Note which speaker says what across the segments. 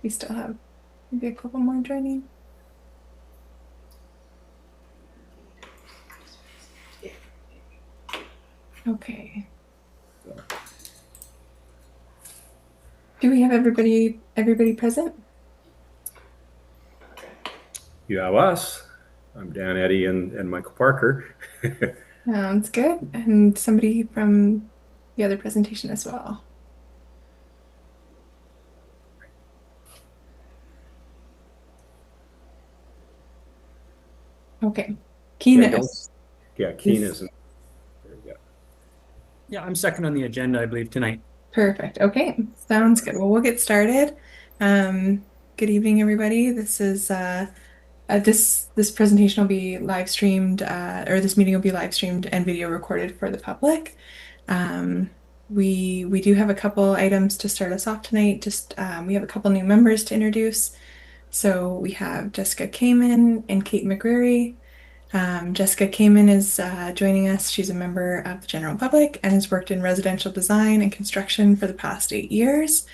Speaker 1: We still have maybe a couple more joining. Okay. Do we have everybody present?
Speaker 2: You have us. I'm Dan Eddy and Michael Parker.
Speaker 1: Sounds good. And somebody from the other presentation as well. Okay.
Speaker 2: Yeah, don't.
Speaker 1: Keenest
Speaker 2: Yeah, Keen
Speaker 1: is
Speaker 2: isn't there yet.
Speaker 3: Yeah, I'm second on the agenda, I believe, tonight.
Speaker 1: perfect. Okay. Sounds good. Well, we'll get started. Um, Good evening, everybody. This presentation will be live streamed, or this meeting will be live streamed and video recorded for the public. Um, we do have a couple items to start us off tonight. We have a couple new members to introduce. So we have Jessica Kamen and Kate McGreary. Jessica Kamen is joining us. She's a member of the general public and has worked in residential design and construction for the past 8 years.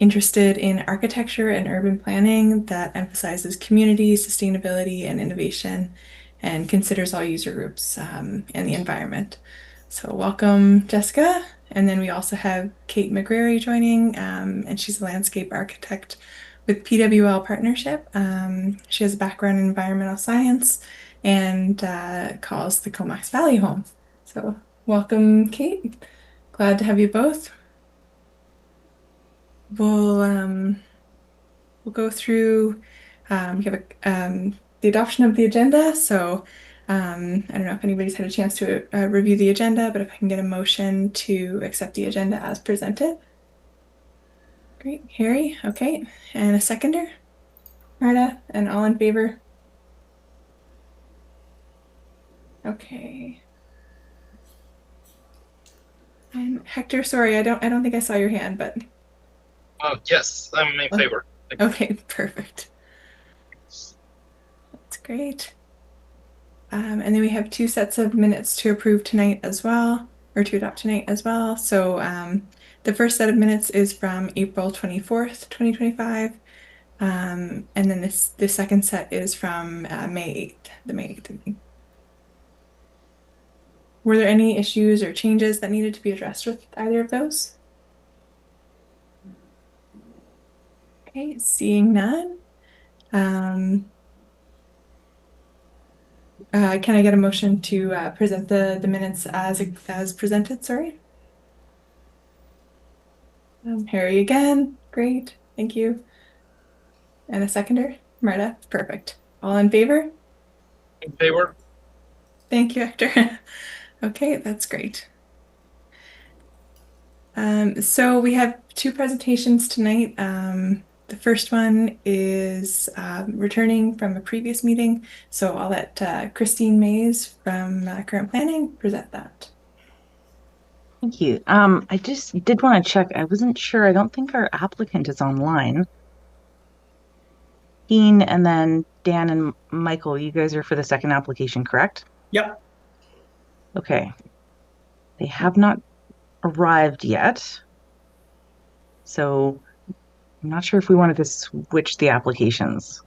Speaker 1: Interested in architecture and urban planning that emphasizes community, sustainability, and innovation, and considers all user groups and the environment. So, welcome, Jessica. And then we also have Kate McGreary joining, and she's a landscape architect with PWL Partnership. She has a background in environmental science and calls the Comox Valley home. So, welcome, Kate. Glad to have you both. We'll um, we'll go through. We have the adoption of the agenda. So I don't know if anybody's had a chance to review the agenda, but if I can get a motion to accept the agenda as presented. Great, Harry. Okay, and a seconder, Marta, and all in favor. Okay. And Hector, sorry, I don't think I saw your hand, but
Speaker 4: Yes, I'm in
Speaker 1: oh,
Speaker 4: favor. Thank you.
Speaker 1: okay, perfect. That's great. And then we have two sets of minutes to approve tonight as well, or to adopt tonight as well. So the first set of minutes is from April 24th, 2025. And then the second set is from May 8th, the May 8th meeting. Were there any issues or changes that needed to be addressed with either of those? Okay, seeing none. Um, can I get a motion to present the minutes as presented? Sorry. Harry again. Great. Thank you. And a seconder? Marta. Perfect. All in favor?
Speaker 4: In favor?
Speaker 1: Thank you, Hector. Okay, that's great. So we have two presentations tonight. The first one is returning from a previous meeting. So I'll let Christine Mays from Current Planning present that.
Speaker 5: Thank you. I just did want to check. I wasn't sure. I don't think our applicant is online. Dean and then Dan and Michael, you guys are for the second application, correct?
Speaker 3: Yep.
Speaker 5: Okay. They have not arrived yet. So I'm not sure if we wanted to switch the applications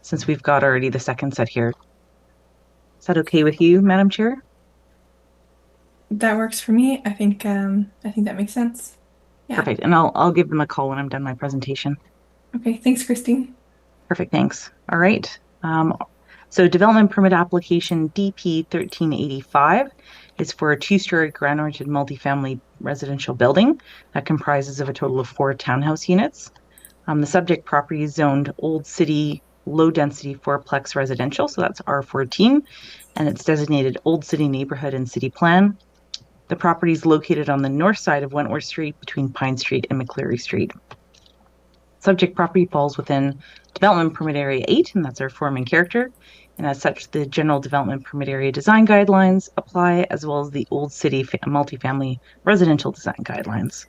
Speaker 5: since we've got already the second set here. Is that okay with you, Madam Chair?
Speaker 1: That works for me. I think that makes sense. Yeah.
Speaker 5: Perfect. And I'll give them a call when I'm done my presentation.
Speaker 1: Okay. Thanks, Christine.
Speaker 5: Perfect, thanks. All right. So development permit application DP 1385 is for a two-story ground-oriented multifamily residential building that comprises of a total of 4 townhouse units. The subject property is zoned Old City low-density fourplex residential, so that's R14, and it's designated Old City neighborhood and city plan. The property is located on the north side of Wentworth Street between Pine Street and McCleary Street. Subject property falls within Development Permit Area 8, and that's our form and character. And as such, the General Development Permit Area Design Guidelines apply, as well as the Old City Multifamily Residential Design Guidelines.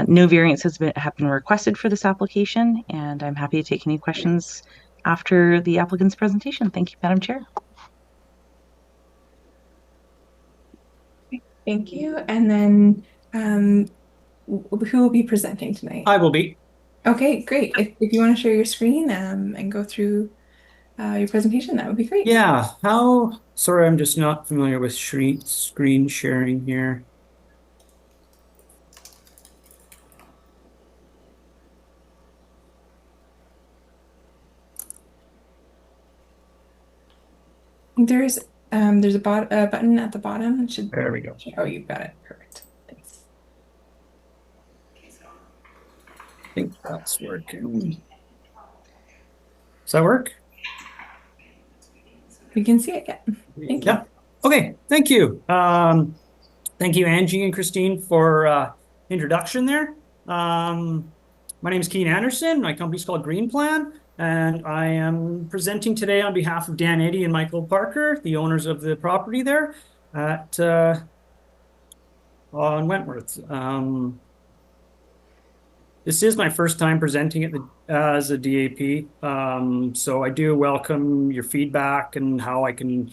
Speaker 5: No variances have been requested for this application, and I'm happy to take any questions after the applicant's presentation. Thank you, Madam Chair.
Speaker 1: Thank you. And then who will be presenting tonight?
Speaker 3: I will be.
Speaker 1: Okay, great. If you want to share your screen and go through your presentation, that would be great.
Speaker 3: Yeah, sorry, I'm just not familiar with screen sharing here.
Speaker 1: There's a button at the bottom. It should.
Speaker 3: There we go.
Speaker 1: Oh, you've got it. Perfect. Thanks.
Speaker 3: I think that's working. Does that work?
Speaker 1: We can see it. Yeah. Thank you.
Speaker 3: Yeah. Okay. Thank you. Thank you, Angie and Christine, for introduction there. My name is Keen Anderson. My company's called Green Plan, and I am presenting today on behalf of Dan Eddy and Michael Parker, the owners of the property there at on Wentworth. This is my first time presenting it as a DAP, so I do welcome your feedback and how I can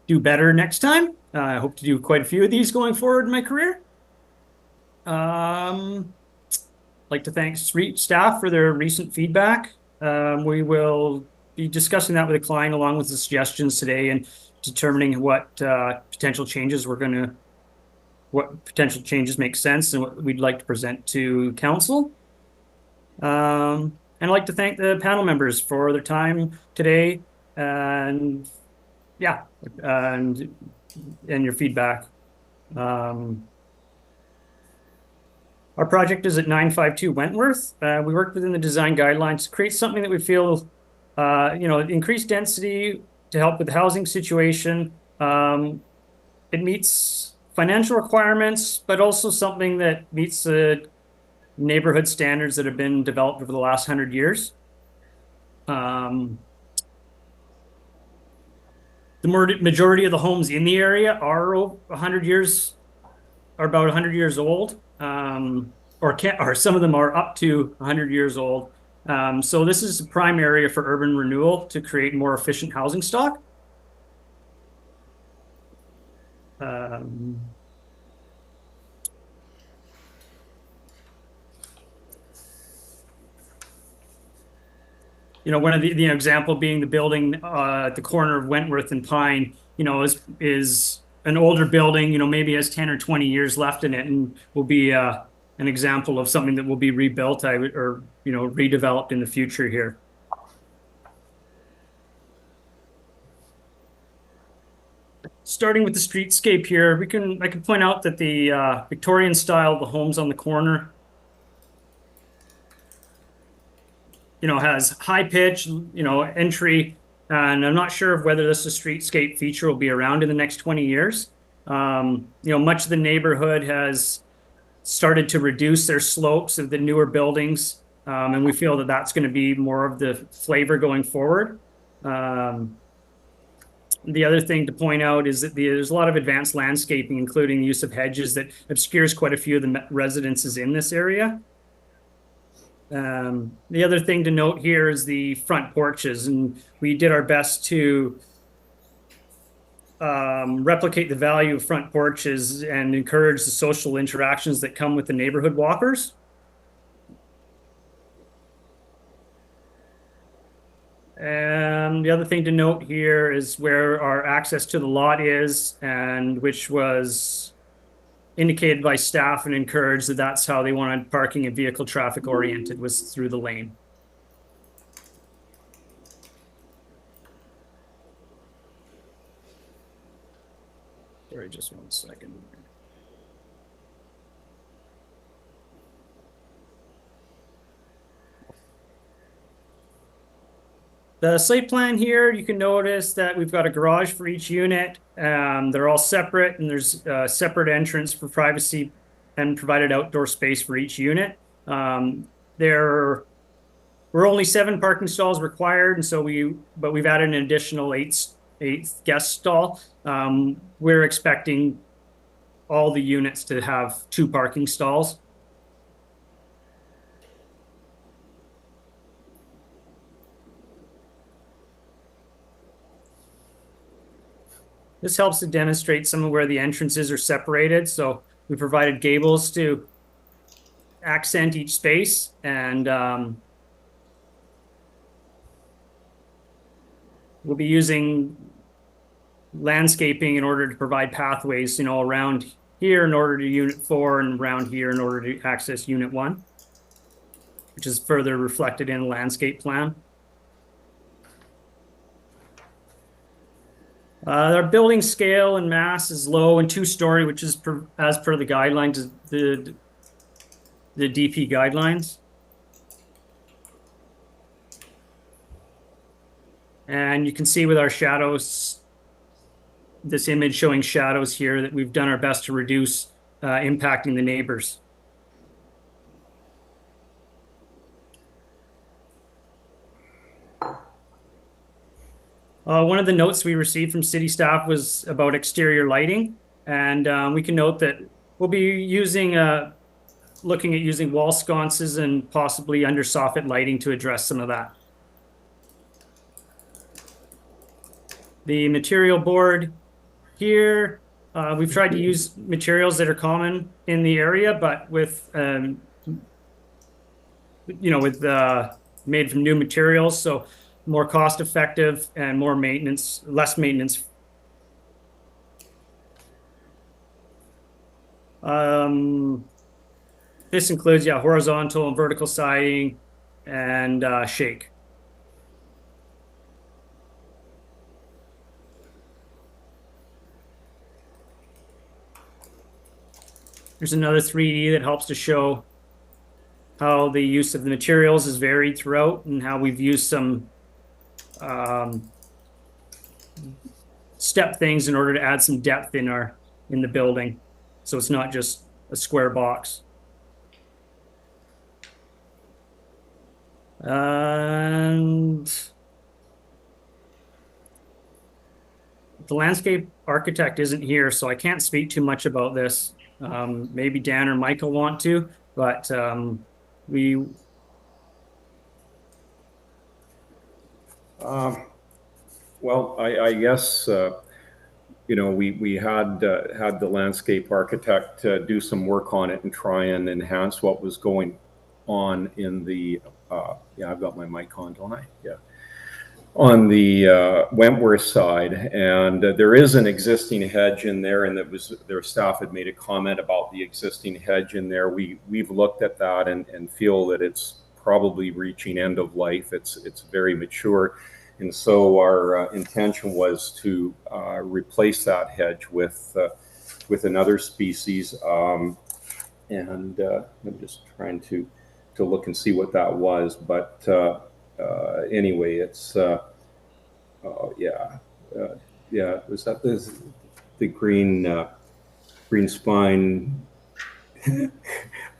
Speaker 3: do better next time. I hope to do quite a few of these going forward in my career. I'd like to thank street staff for their recent feedback. We will be discussing that with the client along with the suggestions today and determining what potential changes make sense and what we'd like to present to council. And I'd like to thank the panel members for their time today and yeah, and your feedback. Our project is at 952 Wentworth. We worked within the design guidelines to create something that we feel, increased density to help with the housing situation. It meets financial requirements, but also something that meets the neighborhood standards that have been developed over the last 100 years. The majority of the homes in the area are about 100 years old, or some of them are up to 100 years old. So this is a prime area for urban renewal to create more efficient housing stock. One of the example being the building at the corner of Wentworth and Pine, is an older building, maybe has 10 or 20 years left in it and will be an example of something that will be rebuilt or redeveloped in the future here. Starting with the streetscape here, I can point out that the Victorian style of the homes on the corner has high pitch, entry, and I'm not sure of whether this streetscape feature will be around in the next 20 years. Much of the neighborhood has started to reduce their slopes of the newer buildings, and we feel that that's going to be more of the flavor going forward. The other thing to point out is that there's a lot of advanced landscaping, including the use of hedges that obscures quite a few of the residences in this area. The other thing to note here is the front porches, and we did our best to replicate the value of front porches and encourage the social interactions that come with the neighborhood walkers. And the other thing to note here is where our access to the lot is, and which was indicated by staff and encouraged that that's how they wanted parking and vehicle traffic oriented, was through the lane. Sorry, just 1 second. The site plan here, you can notice that we've got a garage for each unit. They're all separate, and there's a separate entrance for privacy and provided outdoor space for each unit. There were only 7 parking stalls required, and so we've added an additional eighth guest stall. We're expecting all the units to have 2 parking stalls. This helps to demonstrate some of where the entrances are separated. So we provided gables to accent each space, and we'll be using landscaping in order to provide pathways, around here in order to Unit 4 and around here in order to access Unit 1, which is further reflected in the landscape plan. Our building scale and mass is low and 2-story, which is as per the guidelines, the DP guidelines. And you can see with our shadows, this image showing shadows here, that we've done our best to reduce impacting the neighbors. One of the notes we received from city staff was about exterior lighting, and we can note that we'll be using looking at using wall sconces and possibly under soffit lighting to address some of that. The material board here, we've tried to use materials that are common in the area, but with made from new materials, so more cost effective and more maintenance, less maintenance. This includes, horizontal and vertical siding and shake. There's another 3D that helps to show how the use of the materials is varied throughout and how we've used some step things in order to add some depth in the building, so it's not just a square box. And the landscape architect isn't here, so I can't speak too much about this. Maybe Dan or Michael want to, but
Speaker 2: well, I guess we had the landscape architect do some work on it and try and enhance what was going on in the I've got my mic on, don't I? Yeah. On the Wentworth side, and there is an existing hedge in there, and their staff had made a comment about the existing hedge in there. We've looked at that and feel that it's probably reaching end of life. It's very mature, and so our intention was to replace that hedge with another species. And I'm just trying to look and see what that was, but anyway, it's was that the green spine?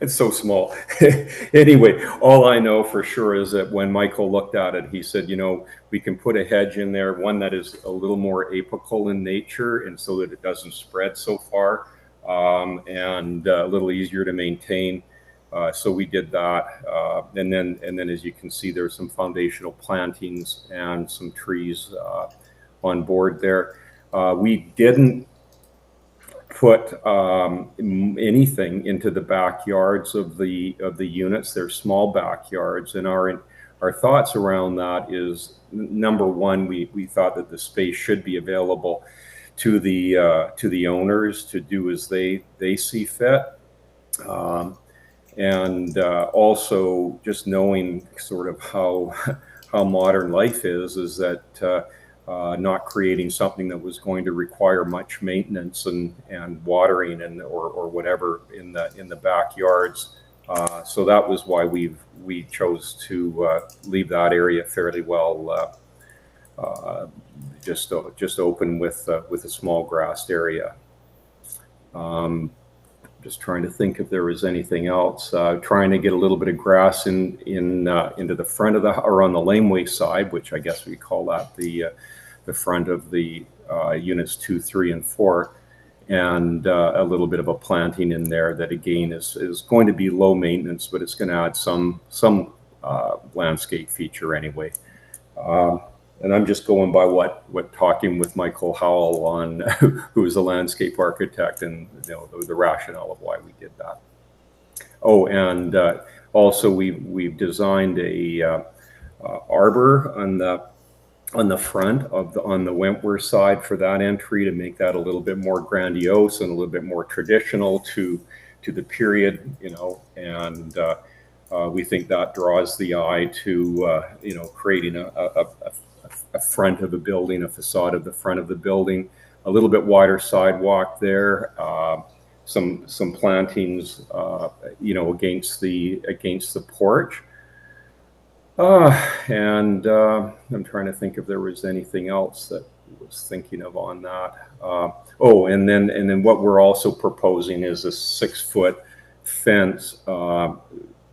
Speaker 2: It's so small. Anyway, all I know for sure is that when Michael looked at it, he said, we can put a hedge in there, one that is a little more apical in nature, and so that it doesn't spread so far, and a little easier to maintain. So we did that, and then as you can see, there's some foundational plantings and some trees on board there. We didn't put anything into the backyards of the units. They're small backyards, and our thoughts around that is, number one, we thought that the space should be available to the owners to do as they see fit. And also just knowing sort of how modern life is that not creating something that was going to require much maintenance and watering or whatever in the backyards. So that was why we chose to leave that area fairly well just open with a small grassed area. Just trying to think if there was anything else. Trying to get a little bit of grass into the front of or on the laneway side, which I guess we call that the front of the units 2, 3, and 4, and a little bit of a planting in there that again is going to be low maintenance, but it's going to add some landscape feature anyway. And I'm just going by what talking with Michael Howell on, who is a landscape architect, and the rationale of why we did that. Oh, and also we've designed a arbor on the front of on the Wentworth side for that entry to make that a little bit more grandiose and a little bit more traditional to the period, you know, and we think that draws the eye to you know, creating a front of the building, a facade of the front of the building, a little bit wider sidewalk there, some plantings, you know, against the porch. And I'm trying to think if there was anything else that I was thinking of on that. Oh, and then what we're also proposing is a 6-foot fence. And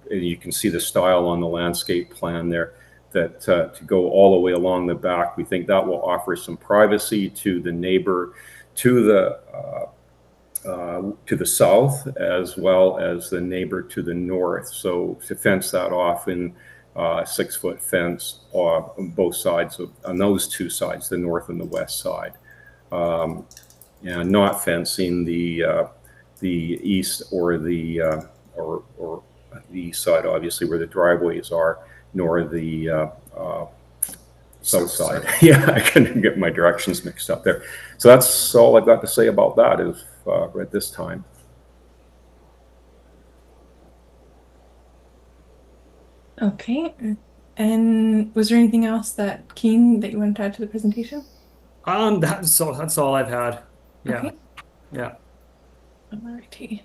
Speaker 2: you can see the style on the landscape plan there. That to go all the way along the back, we think that will offer some privacy to the neighbor to the south, as well as the neighbor to the north. So to fence that off in 6-foot fence on both sides on those two sides, the north and the west side, and not fencing the east or the east side, obviously where the driveways are, nor the south side. Yeah, I couldn't get my directions mixed up there. So that's all I've got to say about that is at this time.
Speaker 1: Okay. And was there anything else that Keen that you wanted to add to the presentation?
Speaker 3: That's all I've had. Yeah.
Speaker 1: Okay.
Speaker 3: Yeah.
Speaker 1: Alrighty.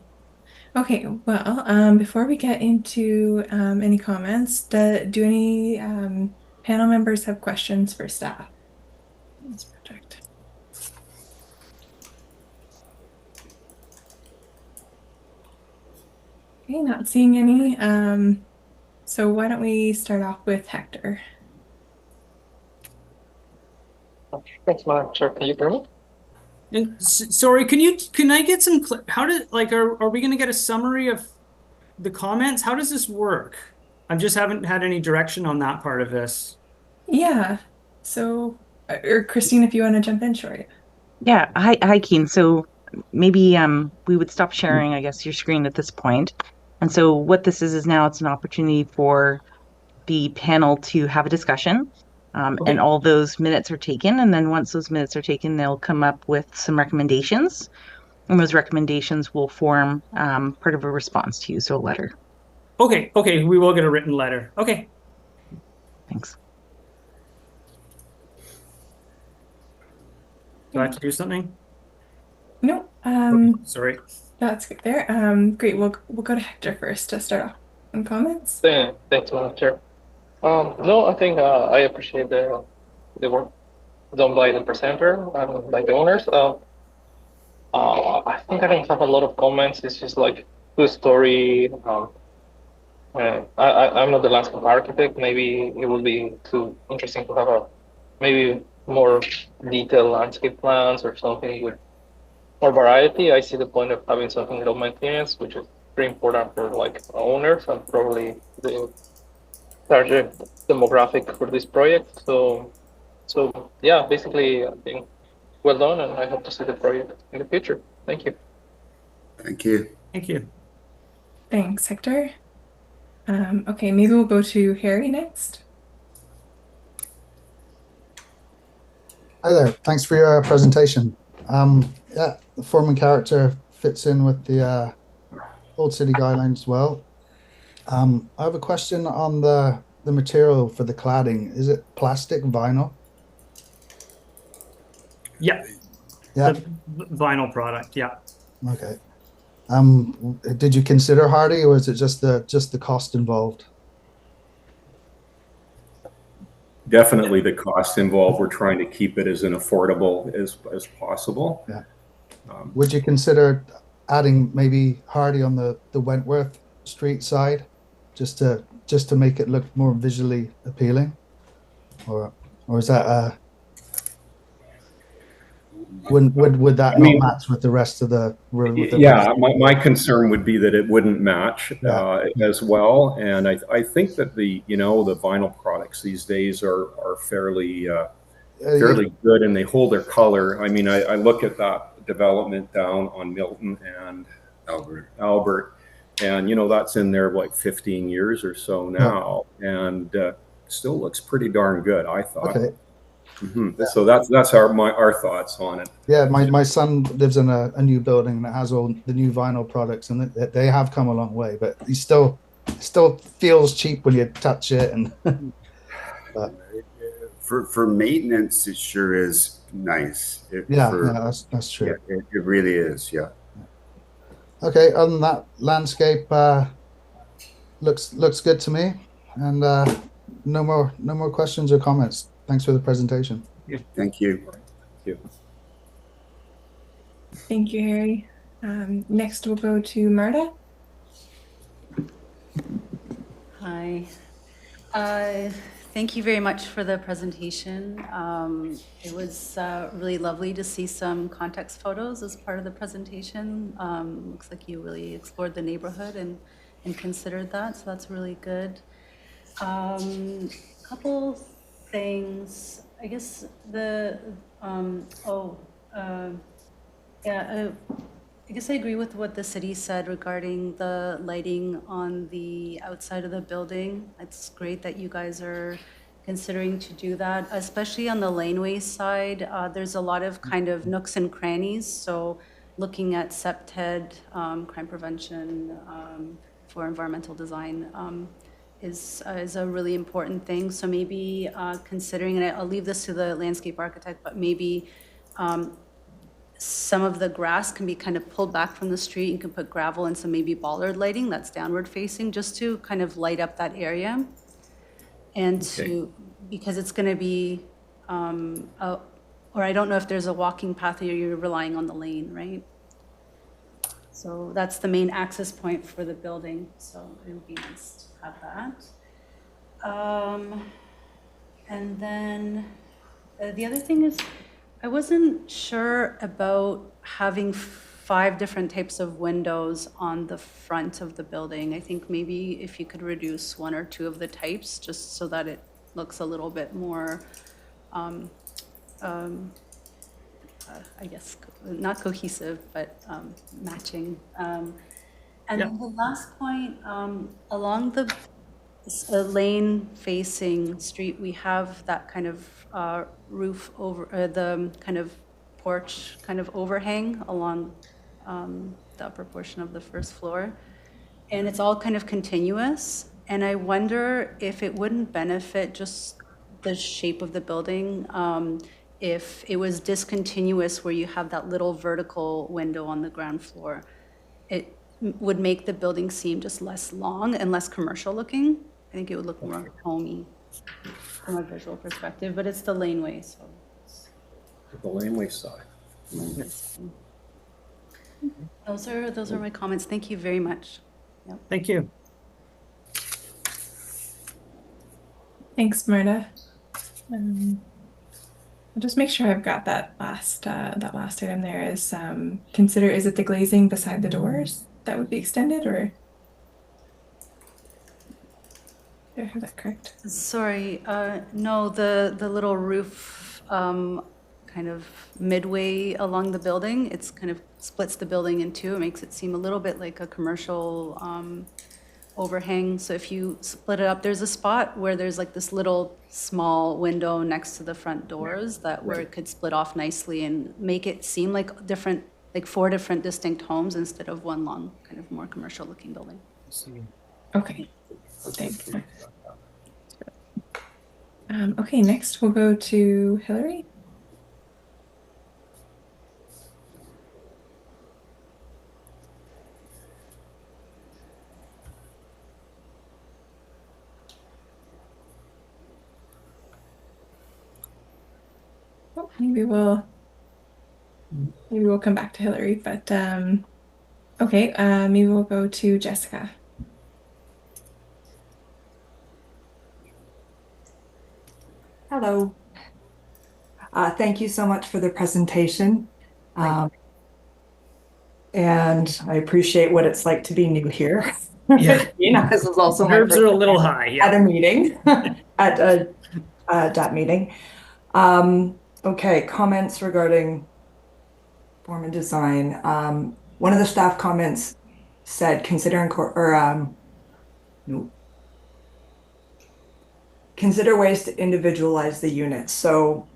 Speaker 1: Okay, well, before we get into any comments, do any panel members have questions for staff on this project? Okay, not seeing any. So why don't we start off with Hector?
Speaker 4: Thanks, Madam Chair. Can you hear me?
Speaker 3: And sorry, can I get some, how did, like, are we going to get a summary of the comments? How does this work? I just haven't had any direction on that part of this.
Speaker 1: Yeah. So, or Christine, if you want to jump in, sure.
Speaker 5: Yeah, hi, Keen. So maybe we would stop sharing, I guess, your screen at this point. And so what this is now it's an opportunity for the panel to have a discussion. And all those minutes are taken. And then once those minutes are taken, they'll come up with some recommendations. And those recommendations will form part of a response to you, so a letter.
Speaker 3: Okay, we will get a written letter. Okay.
Speaker 5: Thanks.
Speaker 3: Do I have to do something?
Speaker 1: No.
Speaker 3: Sorry.
Speaker 1: That's good there. Great. We'll go to Hector first to start off on comments.
Speaker 4: Thanks, Madam Chair. No, I think I appreciate the work done by the presenter and by the owners. I think I don't have a lot of comments. It's just like good story. I'm not the landscape architect. Maybe it would be too interesting to have maybe more detailed landscape plans or something with more variety. I see the point of having something low maintenance, which is pretty important for like owners and probably the target demographic for this project. So yeah, basically, I think well done, and I hope to see the project in the future. Thank you.
Speaker 6: Thank you.
Speaker 3: Thank you.
Speaker 1: Thanks, Hector. Okay, maybe we'll go to Harry next.
Speaker 7: Hi there. Thanks for your presentation. Yeah, the form and character fits in with the Old City guidelines as well. I have a question on the material for the cladding. Is it plastic, vinyl?
Speaker 3: Yeah.
Speaker 7: Yeah.
Speaker 3: The vinyl product. Yeah.
Speaker 7: Okay. Did you consider hardy, or was it just the cost involved?
Speaker 2: Definitely the cost involved. We're trying to keep it as affordable as possible.
Speaker 7: Yeah. Would you consider adding maybe hardy on the Wentworth Street side, just to make it look more visually appealing, or is that would that not match with the rest of the room?
Speaker 2: Yeah, my concern would be that it wouldn't match as well, and I think that the vinyl products these days are fairly good, and they hold their color. I mean, I look at that development down on Milton and Albert, And, you know, that's in there like 15 years or so now, and still looks pretty darn good, I thought.
Speaker 7: Okay.
Speaker 2: So that's our thoughts on it.
Speaker 7: Yeah, my son lives in a new building that has all the new vinyl products, and they have come a long way, but he still feels cheap when you touch it. And
Speaker 6: for maintenance, it sure is nice.
Speaker 7: That's true.
Speaker 6: Yeah, it really is. Yeah.
Speaker 7: Okay, other than that, landscape looks good to me, and no more questions or comments. Thanks for the presentation.
Speaker 6: Thank you.
Speaker 1: Thank you, Harry. Next, we'll go to Marta.
Speaker 8: Hi. Thank you very much for the presentation. It was really lovely to see some context photos as part of the presentation. Looks like you really explored the neighborhood and considered that, so that's really good. Couple things, I guess I guess I agree with what the city said regarding the lighting on the outside of the building. It's great that you guys are considering to do that, especially on the laneway side. There's a lot of kind of nooks and crannies, so looking at CPTED, crime prevention for environmental design is a really important thing. So maybe considering, and I'll leave this to the landscape architect, but maybe some of the grass can be kind of pulled back from the street. You can put gravel and some maybe bollard lighting that's downward facing, just to kind of light up that area. And because it's going to be, or I don't know if there's a walking path or you're relying on the lane, right? So that's the main access point for the building. So it would be nice to have that. And then the other thing is, I wasn't sure about having 5 different types of windows on the front of the building. I think maybe if you could reduce 1 or 2 of the types, just so that it looks a little bit more, I guess, not cohesive, but matching. And then the last point, along the lane facing street, we have that kind of roof over the kind of porch kind of overhang along the upper portion of the first floor, and it's all kind of continuous. And I wonder if it wouldn't benefit just the shape of the building if it was discontinuous, where you have that little vertical window on the ground floor. It would make the building seem just less long and less commercial looking. I think it would look more homey from a visual perspective, but it's the laneway, so.
Speaker 2: The laneway side.
Speaker 8: Those are my comments. Thank you very much. Yep.
Speaker 3: Thank you.
Speaker 1: Thanks, Marta. I'll just make sure I've got that last item there. Is is it the glazing beside the doors that would be extended, or did I have that correct?
Speaker 8: Sorry, no, the little roof kind of midway along the building, it's kind of splits the building in two. It makes it seem a little bit like a commercial overhang. So if you split it up, there's a spot where there's like this little small window next to the front doors where it could split off nicely and make it seem like like 4 different distinct homes instead of one long, kind of more commercial looking building.
Speaker 1: Okay, thanks. Okay, next we'll go to Hillary. Oh, maybe we'll come back to Hillary, but okay, maybe we'll go to Jessica.
Speaker 9: Hello. Thank you so much for the presentation. And I appreciate what it's like to be new here.
Speaker 3: Yeah.
Speaker 9: This is also my
Speaker 3: Nerves
Speaker 9: first
Speaker 3: are a little high. Yeah.
Speaker 9: at a meeting, at a DAT meeting. Okay, comments regarding form and design. One of the staff comments said consider ways to individualize the units. So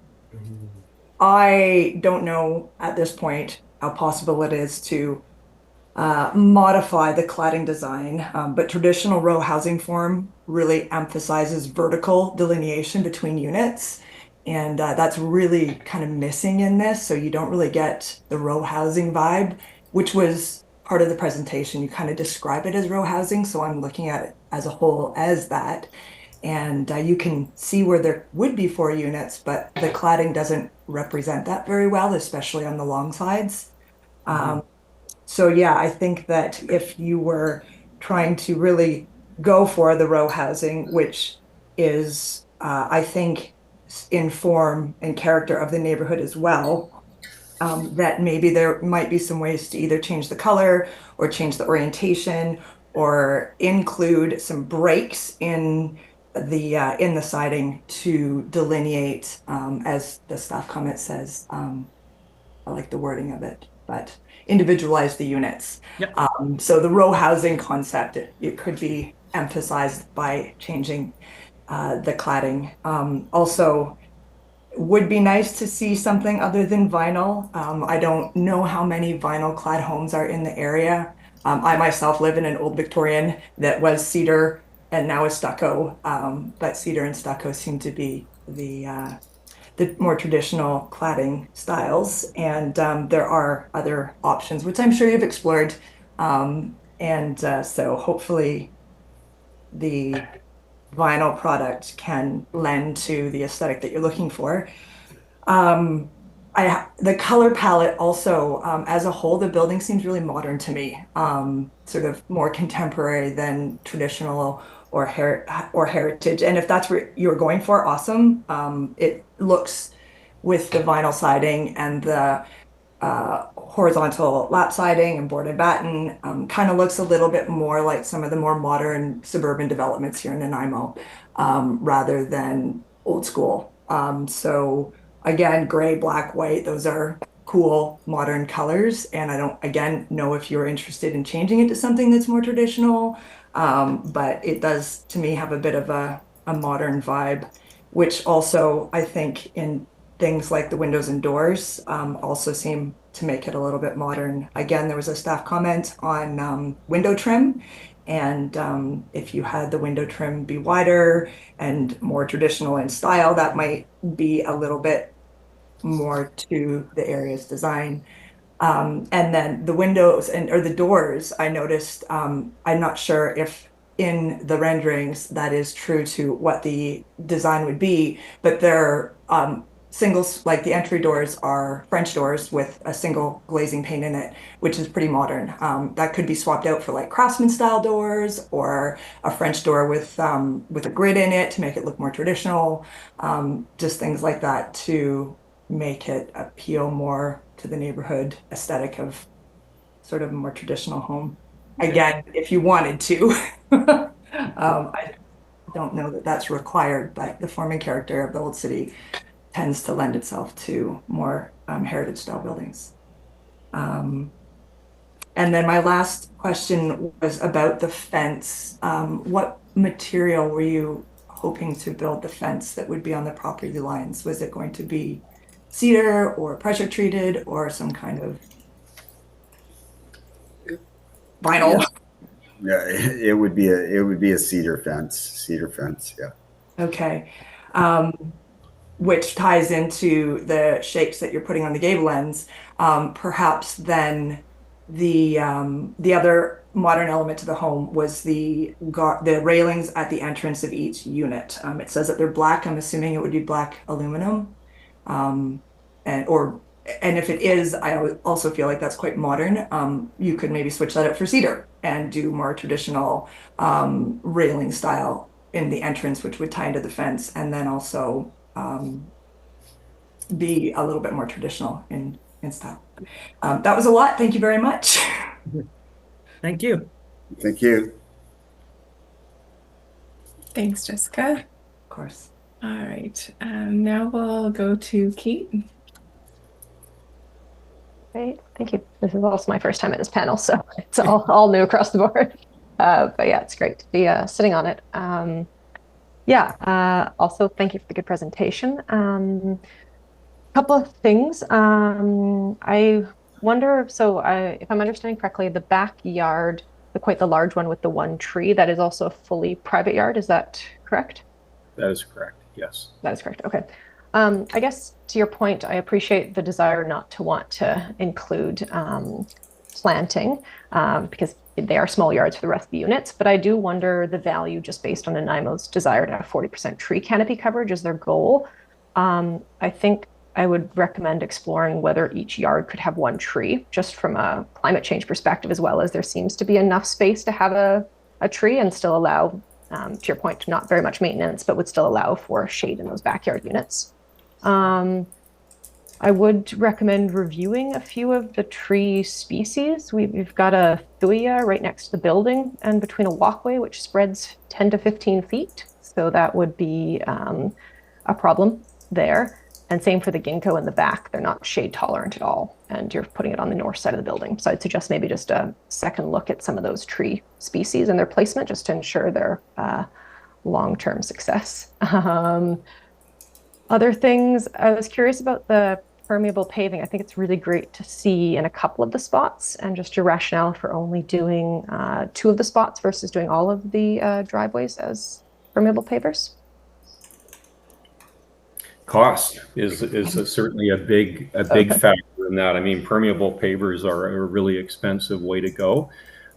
Speaker 9: I don't know at this point how possible it is to modify the cladding design, but traditional row housing form really emphasizes vertical delineation between units. And that's really kind of missing in this. So you don't really get the row housing vibe, which was part of the presentation. You kind of describe it as row housing. So I'm looking at it as a whole as that. And you can see where there would be 4 units, but the cladding doesn't represent that very well, especially on the long sides. So yeah, I think that if you were trying to really go for the row housing, which is, I think, in form and character of the neighborhood as well, that maybe there might be some ways to either change the color or change the orientation or include some breaks in the siding to delineate, as the staff comment says. I like the wording of it, but individualize the units.
Speaker 3: Yep.
Speaker 9: So the row housing concept, it could be emphasized by changing the cladding. Also, would be nice to see something other than vinyl. I don't know how many vinyl clad homes are in the area. I myself live in an old Victorian that was cedar and now is stucco, but cedar and stucco seem to be the more traditional cladding styles. And there are other options, which I'm sure you've explored. So hopefully the vinyl product can lend to the aesthetic that you're looking for. The color palette also, as a whole, the building seems really modern to me, sort of more contemporary than traditional or heritage. And if that's what you're going for, awesome. It looks, with the vinyl siding and the horizontal lap siding and board and batten, kind of looks a little bit more like some of the more modern suburban developments here in Nanaimo, rather than old school. So again, gray, black, white, those are cool modern colors. And I don't, again, know if you're interested in changing it to something that's more traditional, but it does, to me, have a bit of a modern vibe, which also, I think, in things like the windows and doors, also seem to make it a little bit modern. Again, there was a staff comment on window trim. And if you had the window trim be wider and more traditional in style, that might be a little bit more to the area's design. And then the windows or the doors, I noticed, I'm not sure if in the renderings that is true to what the design would be, but they're singles, like the entry doors are French doors with a single glazing pane in it, which is pretty modern. That could be swapped out for like Craftsman style doors or a French door with a grid in it to make it look more traditional. Just things like that to make it appeal more to the neighborhood aesthetic of sort of a more traditional home. Again, if you wanted to. I don't know that that's required, but the form and character of the old city tends to lend itself to more heritage style buildings. And then my last question was about the fence. What material were you hoping to build the fence that would be on the property lines? Was it going to be cedar or pressure treated or some kind of vinyl?
Speaker 6: Yeah, it would be a cedar fence. Yeah.
Speaker 9: Okay. Which ties into the shapes that you're putting on the gable ends. Perhaps then the other modern element to the home was the railings at the entrance of each unit. It says that they're black. I'm assuming it would be black aluminum. And if it is, I also feel like that's quite modern. You could maybe switch that up for cedar and do more traditional railing style in the entrance, which would tie into the fence, and then also be a little bit more traditional in style. That was a lot. Thank you very much.
Speaker 3: Thank you.
Speaker 6: Thank you.
Speaker 1: Thanks, Jessica.
Speaker 9: Of course.
Speaker 1: All right. Now we'll go to Kate.
Speaker 10: Great, thank you. This is also my first time at this panel, so it's all new across the board. But yeah, it's great to be sitting on it. Also, thank you for the good presentation. Couple of things. I wonder, if I'm understanding correctly, the backyard, quite the large one with the one tree, that is also a fully private yard. Is that correct?
Speaker 2: That is correct, yes.
Speaker 10: That is correct. Okay. I guess to your point, I appreciate the desire not to want to include planting because they are small yards for the rest of the units, but I do wonder the value just based on Nanaimo's desire to have 40% tree canopy coverage as their goal. I think I would recommend exploring whether each yard could have one tree, just from a climate change perspective, as well as there seems to be enough space to have a tree and still allow, to your point, not very much maintenance, but would still allow for shade in those backyard units. I would recommend reviewing a few of the tree species. We've got a thuya right next to the building and between a walkway, which spreads 10 to 15 feet. So that would be a problem there. And same for the ginkgo in the back. They're not shade tolerant at all. And you're putting it on the north side of the building. So I'd suggest maybe just a second look at some of those tree species and their placement just to ensure their long-term success. Other things, I was curious about the permeable paving. I think it's really great to see in a couple of the spots, and just your rationale for only doing 2 of the spots versus doing all of the driveways as permeable pavers.
Speaker 2: Cost is certainly a big factor in that. I mean, permeable pavers are a really expensive way to go,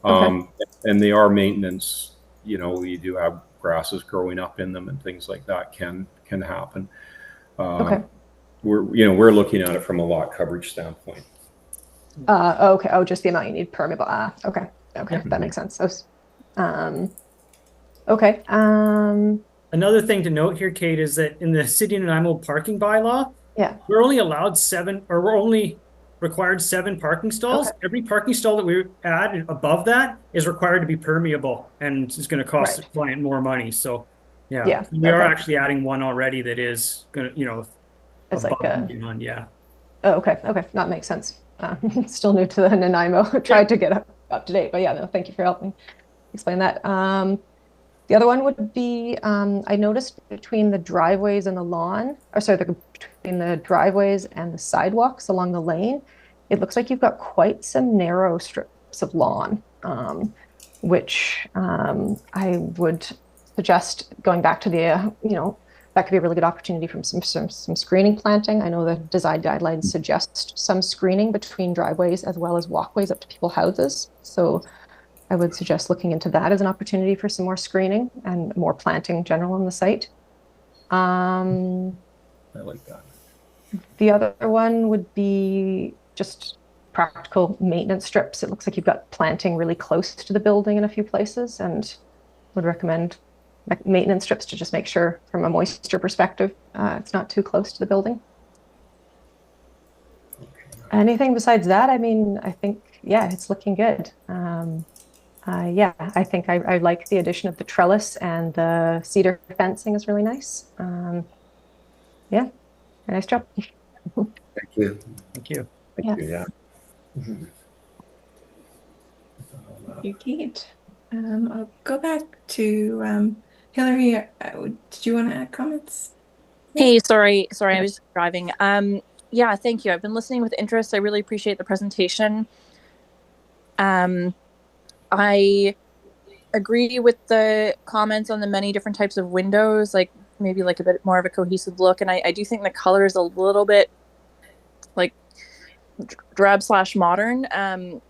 Speaker 2: and they are maintenance. You know, you do have grasses growing up in them and things like that can happen. We're looking at it from a lot coverage standpoint.
Speaker 10: Okay. Oh, just the amount you need permeable. Okay. That makes sense. Okay.
Speaker 3: Another thing to note here, Kate, is that in the City of Nanaimo parking bylaw, we're only allowed 7, or we're only required 7 parking stalls. Okay. Every parking stall that we add above that is required to be permeable, and it's going to cost the client more money. So, we are actually adding one already that is going to,
Speaker 10: it's like
Speaker 3: beyond,
Speaker 10: Oh, okay. That makes sense. Still new to the Nanaimo. Tried to get up to date, but no, thank you for helping explain that. The other one would be, I noticed between the driveways and the lawn, between the driveways and the sidewalks along the lane, it looks like you've got quite some narrow strips of lawn, which I would suggest going back to the, that could be a really good opportunity from some screening planting. I know the design guidelines suggest some screening between driveways as well as walkways up to people's houses. So I would suggest looking into that as an opportunity for some more screening and more planting in general on the site.
Speaker 2: I like that.
Speaker 10: The other one would be just practical maintenance strips. It looks like you've got planting really close to the building in a few places, and would recommend maintenance strips to just make sure from a moisture perspective it's not too close to the building. Anything besides that? I mean, I think, it's looking good. I think I like the addition of the trellis, and the cedar fencing is really nice. Very nice job.
Speaker 6: Thank you.
Speaker 3: Thank you.
Speaker 2: Thank you.
Speaker 1: Thank you, Kate. I'll go back to Hillary. Did you want to add comments?
Speaker 11: Hey, sorry, I was driving. Thank you. I've been listening with interest. I really appreciate the presentation. I agree with the comments on the many different types of windows, like maybe like a bit more of a cohesive look. And I do think the color is a little bit like drab/modern. I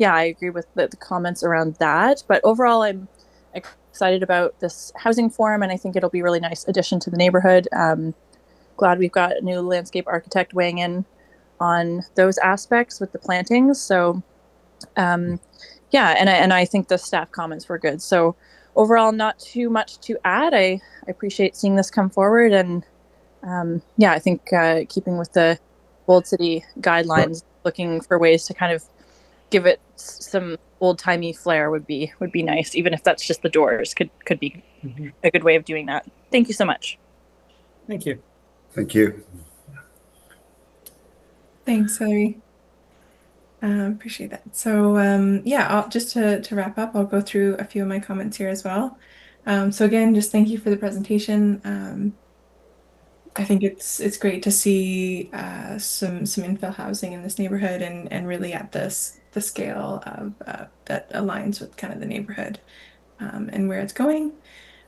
Speaker 11: agree with the comments around that. But overall, I'm excited about this housing forum, and I think it'll be a really nice addition to the neighborhood. Glad we've got a new landscape architect weighing in on those aspects with the plantings. So and I think the staff comments were good. So overall, not too much to add. I appreciate seeing this come forward, and I think keeping with the Old City guidelines, looking for ways to kind of give it some old-timey flair would be nice, even if that's just the doors could be a good way of doing that. Thank you so much.
Speaker 3: Thank you.
Speaker 6: Thank you.
Speaker 1: Thanks, Hillary. Appreciate that. So yeah, just to wrap up, I'll go through a few of my comments here as well. So again, just thank you for the presentation. I think it's great to see some infill housing in this neighborhood and really at the scale of that aligns with kind of the neighborhood and where it's going.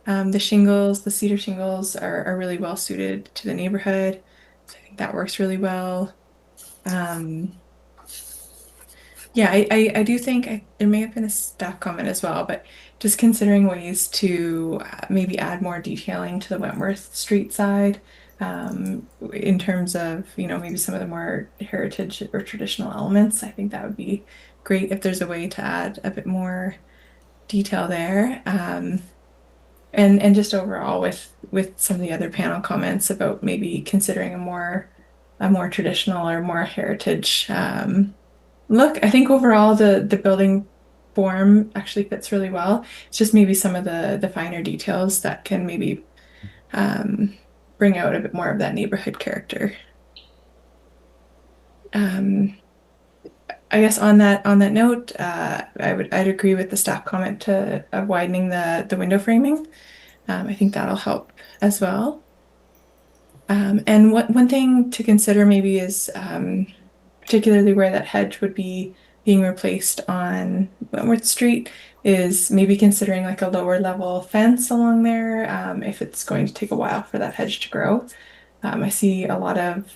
Speaker 1: The shingles, the cedar shingles are really well suited to the neighborhood. So I think that works really well. Yeah, I do think there may have been a staff comment as well, but just considering ways to maybe add more detailing to the Wentworth Street side in terms of, maybe some of the more heritage or traditional elements. I think that would be great if there's a way to add a bit more detail there. And just overall with some of the other panel comments about maybe considering a more traditional or more heritage look. I think overall the building form actually fits really well. It's just maybe some of the finer details that can maybe bring out a bit more of that neighborhood character. I guess on that note, I'd agree with the staff comment of widening the window framing. I think that'll help as well. And one thing to consider maybe is particularly where that hedge would be being replaced on Wentworth Street is maybe considering like a lower level fence along there if it's going to take a while for that hedge to grow. I see a lot of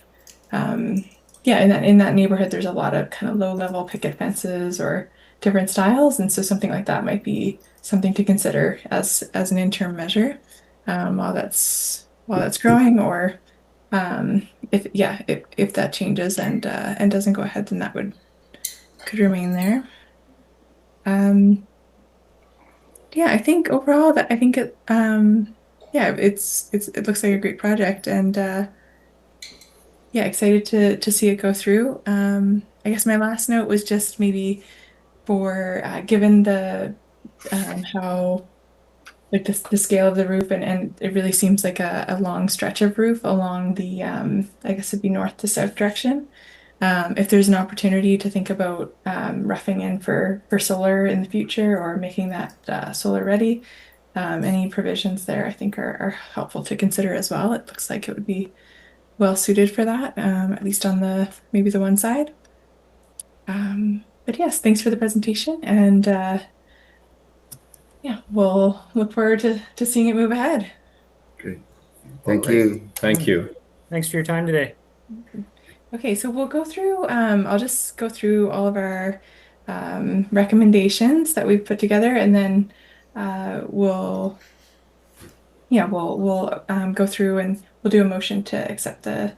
Speaker 1: in that neighborhood there's a lot of kind of low level picket fences or different styles, and so something like that might be something to consider as an interim measure while that's growing, or if that changes and doesn't go ahead, then that could remain there. I think overall it looks like a great project, and excited to see it go through. I guess my last note was just maybe for given the how like the scale of the roof, and it really seems like a long stretch of roof along the I guess it'd be north to south direction. If there's an opportunity to think about roughing in for solar in the future or making that solar ready, any provisions there I think are helpful to consider as well. It looks like it would be well suited for that, at least on maybe the one side. But yes, thanks for the presentation, and we'll look forward to seeing it move ahead.
Speaker 6: Great. Thank you.
Speaker 2: Thank you.
Speaker 3: Thanks for your time today.
Speaker 1: Okay, so we'll go through, I'll just go through all of our recommendations that we've put together, and then we'll go through and we'll do a motion to accept the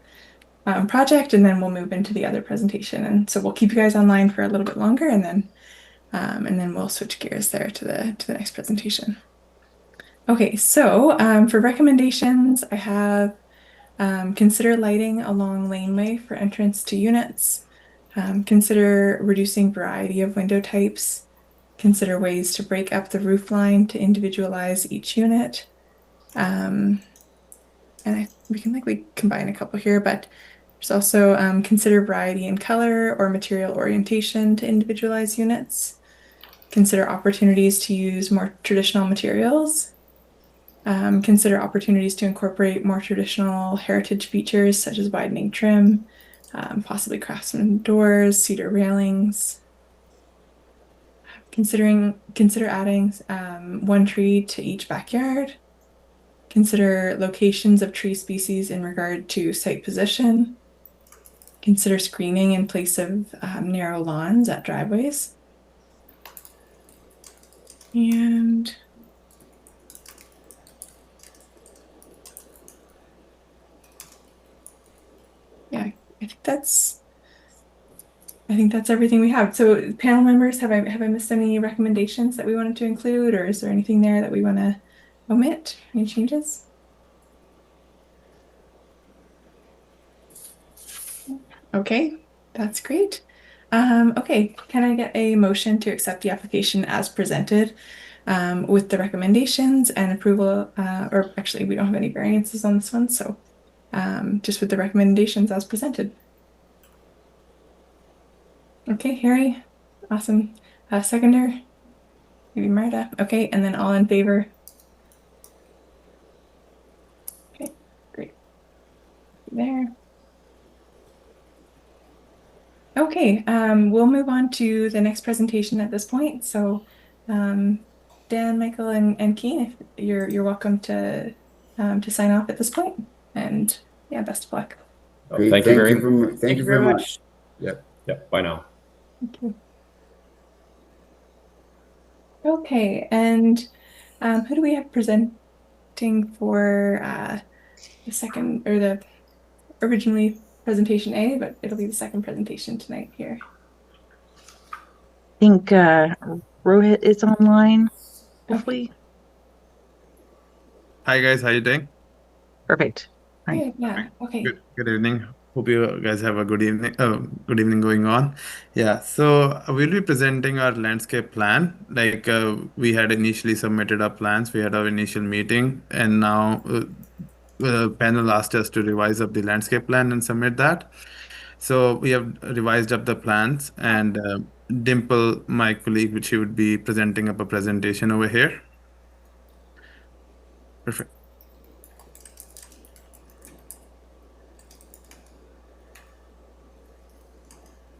Speaker 1: project, and then we'll move into the other presentation. And so we'll keep you guys online for a little bit longer, and then we'll switch gears there to the next presentation. Okay, so for recommendations, I have consider lighting along laneway for entrance to units. Consider reducing variety of window types. Consider ways to break up the roof line to individualize each unit. And we can likely combine a couple here, but there's also consider variety in color or material orientation to individualize units. Consider opportunities to use more traditional materials. Consider opportunities to incorporate more traditional heritage features such as widening trim, possibly craftsman doors, cedar railings. Consider adding one tree to each backyard. Consider locations of tree species in regard to site position. Consider screening in place of narrow lawns at driveways. And yeah, I think that's everything we have. So panel members, have I missed any recommendations that we wanted to include, or is there anything there that we want to omit? Any changes? Okay, that's great. Okay, can I get a motion to accept the application as presented with the recommendations and approval, or actually we don't have any variances on this one, so just with the recommendations as presented. Okay, Harry. Awesome. Seconder, maybe Marta. Okay, and then all in favor. Okay, great. There. Okay, we'll move on to the next presentation at this point. So, Dan, Michael, and Keen, if you're welcome to sign off at this point. And yeah, best of luck.
Speaker 6: Great.
Speaker 2: Thank you very much.
Speaker 6: Thank you very much.
Speaker 2: Yep. Bye now.
Speaker 1: Thank you. Okay, and who do we have presenting for the second or the originally presentation A, but it'll be the second presentation tonight here.
Speaker 5: I think Rohit is online, hopefully.
Speaker 12: Hi guys, how you doing?
Speaker 5: Perfect.
Speaker 1: Hi. Yeah. Okay.
Speaker 12: Good evening. Hope you guys have a good evening. Good evening going on. Yeah. So we'll be presenting our landscape plan. Like we had initially submitted our plans. We had our initial meeting, and now the panel asked us to revise up the landscape plan and submit that. So we have revised up the plans, and Dimple, my colleague, which she would be presenting up a presentation over here. Perfect.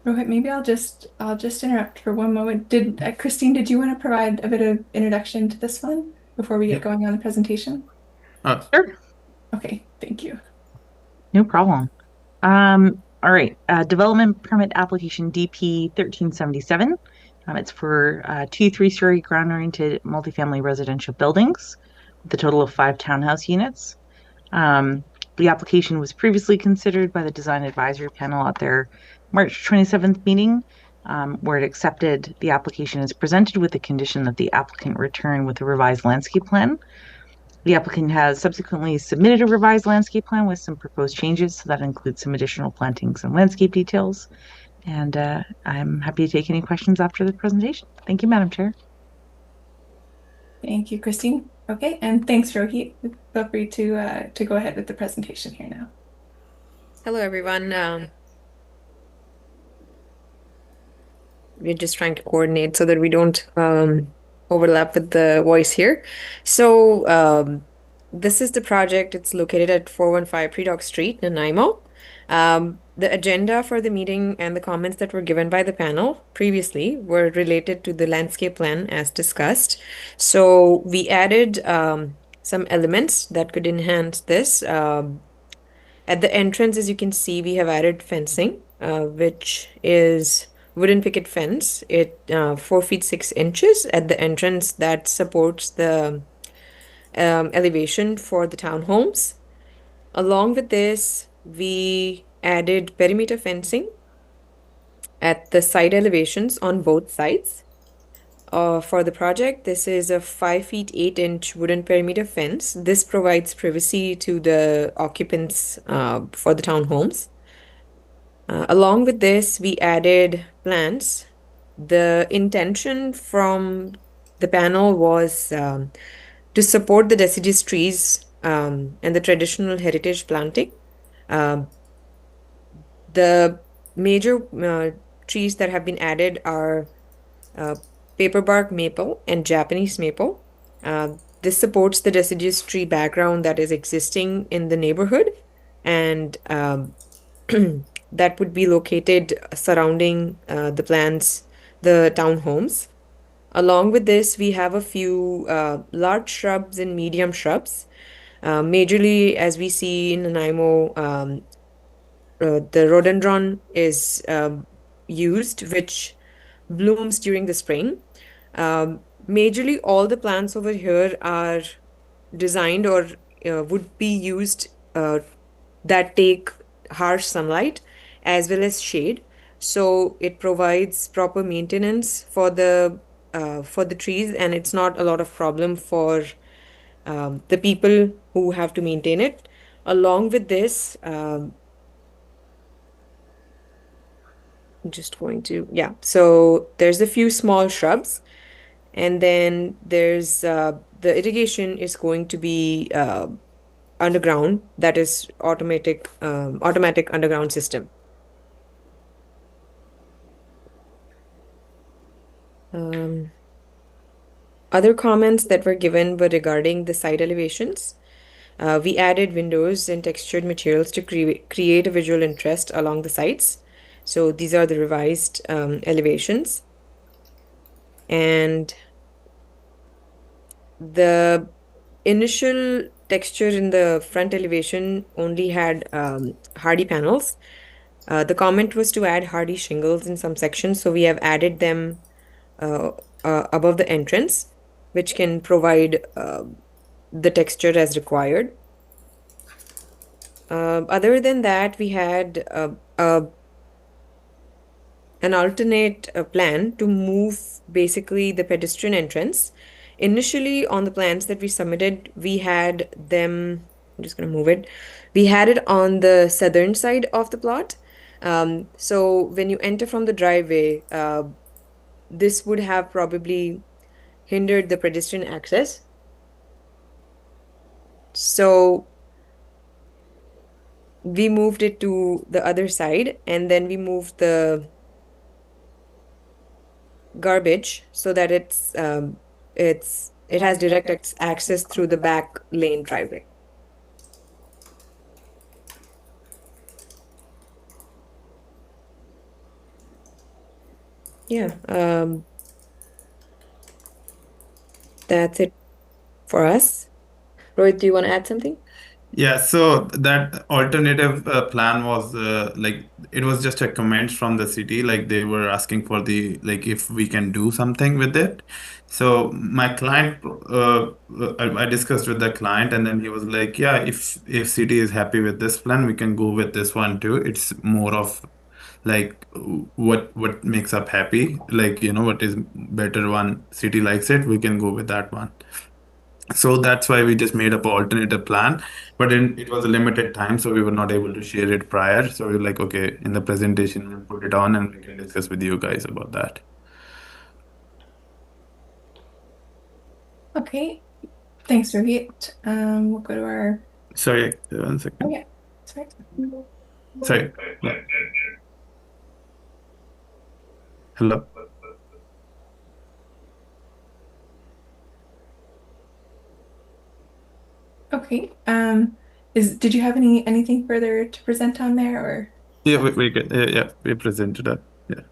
Speaker 1: Rohit, maybe I'll just interrupt for one moment. Did Christine, did you want to provide a bit of introduction to this one before we get going on the presentation?
Speaker 5: Sure.
Speaker 1: Okay, thank you.
Speaker 5: No problem. All right, development permit application DP 1377. It's for 2 3-story ground-oriented multifamily residential buildings with a total of 5 townhouse units. The application was previously considered by the Design Advisory Panel at their March 27th meeting, where it accepted the application as presented with the condition that the applicant return with a revised landscape plan. The applicant has subsequently submitted a revised landscape plan with some proposed changes, so that includes some additional plantings and landscape details. And I'm happy to take any questions after the presentation. Thank you, Madam Chair.
Speaker 1: Thank you, Christine. Okay, and thanks, Rohit. Feel free to go ahead with the presentation here now.
Speaker 13: Hello, everyone. We're just trying to coordinate so that we don't overlap with the voice here. So this is the project. It's located at 415 Predock Street, Nanaimo. The agenda for the meeting and the comments that were given by the panel previously were related to the landscape plan as discussed. So we added some elements that could enhance this. At the entrance, as you can see, we have added fencing, which is wooden picket fence. It 4 feet 6 inches at the entrance that supports the elevation for the townhomes. Along with this, we added perimeter fencing at the side elevations on both sides. For the project, this is a 5 feet 8 inch wooden perimeter fence. This provides privacy to the occupants for the townhomes. Along with this, we added plants. The intention from the panel was to support the deciduous trees and the traditional heritage planting. The major trees that have been added are paperbark maple and Japanese maple. This supports the deciduous tree background that is existing in the neighborhood, and that would be located surrounding the townhomes. Along with this, we have a few large shrubs and medium shrubs. Majorly, as we see in Nanaimo, the rhododendron is used, which blooms during the spring. Majorly, all the plants over here are designed or would be used that take harsh sunlight as well as shade. So it provides proper maintenance for the trees, and it's not a lot of problem for the people who have to maintain it. Along with this, so there's a few small shrubs, and then there's the irrigation is going to be underground, that is automatic underground system. Other comments that were given were regarding the site elevations. We added windows and textured materials to create a visual interest along the sides. So these are the revised elevations. And the initial texture in the front elevation only had hardy panels. The comment was to add hardy shingles in some sections, so we have added them above the entrance, which can provide the texture as required. Other than that, we had an alternate plan to move basically the pedestrian entrance. Initially, on the plans that we submitted, we had them, I'm just going to move it. We had it on the southern side of the plot. So when you enter from the driveway, this would have probably hindered the pedestrian access. So we moved it to the other side, and then we moved the garbage so that it has direct access through the back lane driveway. Yeah, that's it for us. Rohit, do you want to add something?
Speaker 12: Yeah, so that alternative plan was like it was just a comment from the city, like they were asking for the like if we can do something with it. So my client, I discussed with the client, and then he was like, "Yeah, if city is happy with this plan, we can go with this one too. It's more of like what makes up happy, like what is better one city likes it, we can go with that one." So that's why we just made up an alternative plan, but it was a limited time, so we were not able to share it prior. So we were like, okay, in the presentation, we'll put it on and we can discuss with you guys about that.
Speaker 1: Okay, thanks, Rohit. We'll go to our.
Speaker 12: Sorry, 1 second.
Speaker 1: Oh, yeah, sorry.
Speaker 12: Sorry. Yeah. Hello.
Speaker 1: Okay. Did you have anything further to present on there, or?
Speaker 12: Yeah, we good. Yeah, we presented that. Yeah.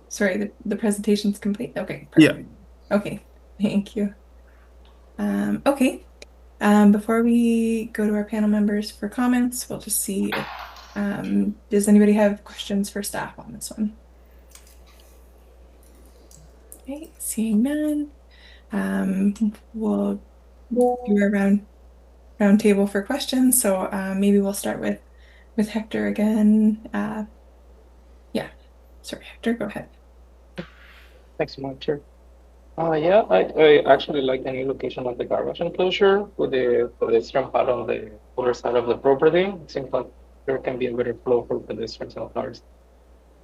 Speaker 1: Sorry, the presentation's complete. Okay.
Speaker 12: Yeah.
Speaker 1: Perfect. Okay. Thank you. Okay. Before we go to our panel members for comments, we'll just see if, does anybody have questions for staff on this one? Okay, seeing none. We'll do a round table for questions. So maybe we'll start with Hector again. Yeah, sorry, Hector, go ahead.
Speaker 4: Thanks so much, Chair. Yeah, I actually like the new location of the garbage enclosure with the pedestrian path on the other side of the property. It seems like there can be a better flow for pedestrians and cars.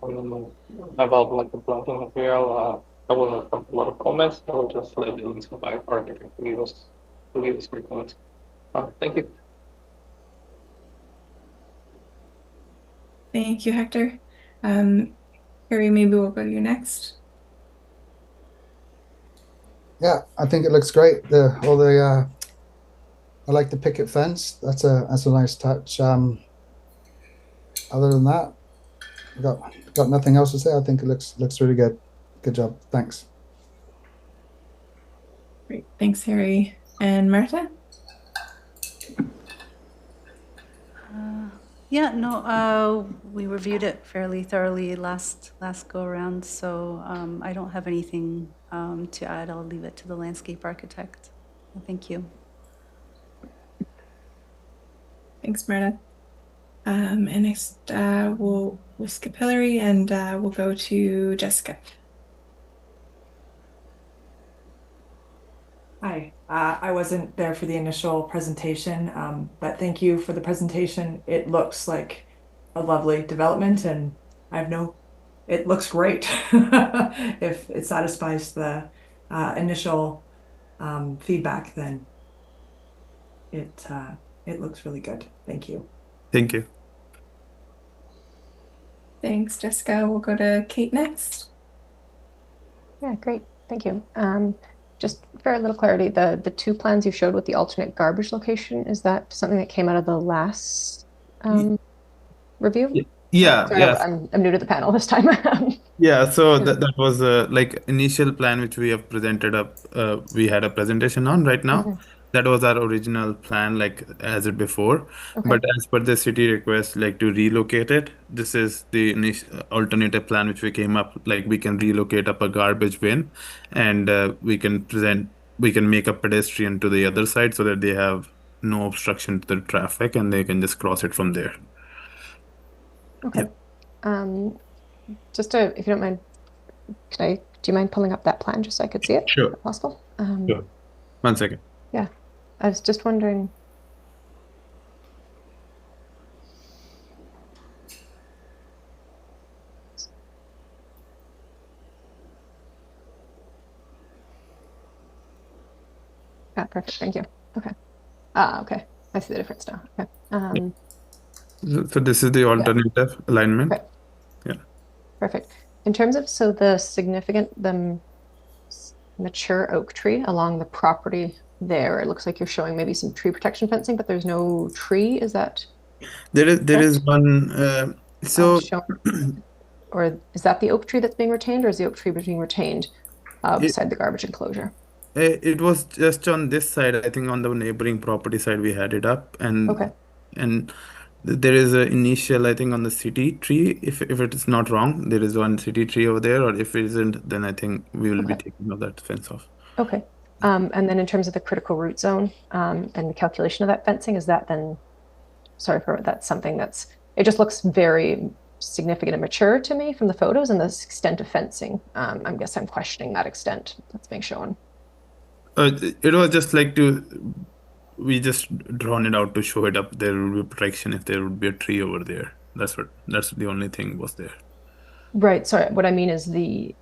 Speaker 4: I don't know about like the planting material. I will not have a lot of comments. I will just let the links by architect to give us great comments. Thank you.
Speaker 1: Thank you, Hector. Harry, maybe we'll go to you next.
Speaker 7: Yeah, I think it looks great. I like the picket fence. That's a nice touch. Other than that, got nothing else to say. I think it looks really good. Good job. Thanks.
Speaker 1: Great. Thanks, Harry. And Marta?
Speaker 8: Yeah, no, we reviewed it fairly thoroughly last go around, so I don't have anything to add. I'll leave it to the landscape architect. Thank you.
Speaker 1: Thanks, Marta. And next we'll skip Hillary and we'll go to Jessica.
Speaker 9: Hi, I wasn't there for the initial presentation, but thank you for the presentation. It looks like a lovely development, and it looks great. If it satisfies the initial feedback, then it looks really good. Thank you.
Speaker 12: Thank you.
Speaker 1: Thanks, Jessica. We'll go to Kate next.
Speaker 10: Yeah, great. Thank you. Just for a little clarity, the two plans you showed with the alternate garbage location, is that something that came out of the last review?
Speaker 12: Yeah,
Speaker 10: Sorry,
Speaker 12: yeah.
Speaker 10: I'm new to the panel this time.
Speaker 12: Yeah, so that was like initial plan which we have presented up. We had a presentation on right now.
Speaker 10: Mhm.
Speaker 12: That was our original plan, like as it before.
Speaker 10: Okay.
Speaker 12: But as per the city request, like to relocate it, this is the alternative plan which we came up. Like we can relocate up a garbage bin, and we can make a pedestrian to the other side so that they have no obstruction to the traffic and they can just cross it from there.
Speaker 10: Okay. Just if you don't mind, do you mind pulling up that plan just so I could see it?
Speaker 12: Sure.
Speaker 10: If possible?
Speaker 12: Sure. 1 second.
Speaker 10: Yeah. I was just wondering. Yeah, perfect. Thank you. Okay. Okay. I see the difference now. Okay.
Speaker 12: So this is the alternative alignment.
Speaker 10: Okay.
Speaker 12: Yeah.
Speaker 10: Perfect. In terms of, so the mature oak tree along the property there, it looks like you're showing maybe some tree protection fencing, but there's no tree. Is that
Speaker 12: There is one.
Speaker 10: or is that the oak tree that's being retained, or is the oak tree being retained beside the garbage enclosure?
Speaker 12: It was just on this side. I think on the neighboring property side we had it up, and there is an initial, I think, on the city tree. If it is not wrong, there is one city tree over there, or if it isn't, then I think we will be taking that fence off.
Speaker 10: Okay. And then in terms of the critical root zone and the calculation of that fencing, is that then, that's something it just looks very significant and mature to me from the photos and the extent of fencing. I guess I'm questioning that extent that's being shown.
Speaker 12: It was just like we just drawn it out to show it up. There will be protection if there would be a tree over there. That's the only thing was there.
Speaker 10: Right. Sorry. What I mean is this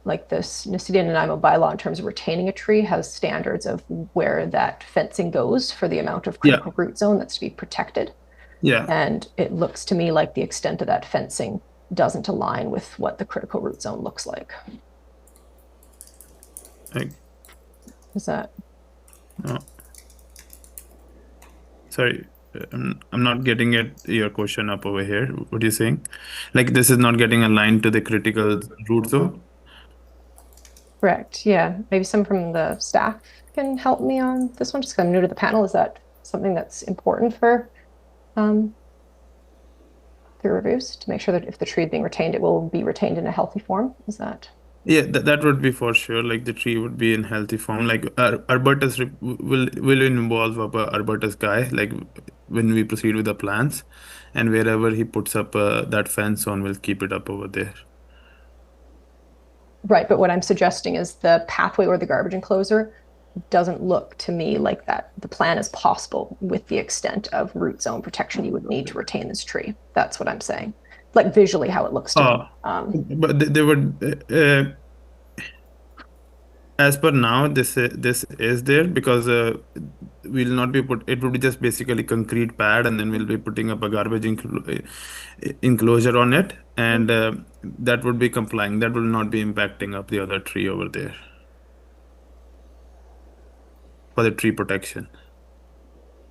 Speaker 10: Nasidia Nanaimo bylaw in terms of retaining a tree has standards of where that fencing goes for the amount of critical root zone that's to be protected.
Speaker 12: Yeah.
Speaker 10: And it looks to me like the extent of that fencing doesn't align with what the critical root zone looks like. Is that?
Speaker 12: Oh. Sorry. I'm not getting your question up over here. What are you saying? Like this is not getting aligned to the critical root zone?
Speaker 10: Correct. Yeah. Maybe some from the staff can help me on this one, just because I'm new to the panel. Is that something that's important for the reviews to make sure that if the tree is being retained, it will be retained in a healthy form? Is that?
Speaker 12: Yeah, that would be for sure. Like the tree would be in healthy form. Like Arbutus will involve a Arbutus guy. Like when we proceed with the plans, and wherever he puts up that fence on, we'll keep it up over there.
Speaker 10: Right, but what I'm suggesting is the pathway or the garbage enclosure doesn't look to me like that the plan is possible with the extent of root zone protection you would need to retain this tree. That's what I'm saying. Like visually how it looks to me.
Speaker 12: But they would, as per now, this is there because we'll not be it would be just basically concrete pad, and then we'll be putting up a garbage enclosure on it, and that would be complying. That will not be impacting up the other tree over there for the tree protection.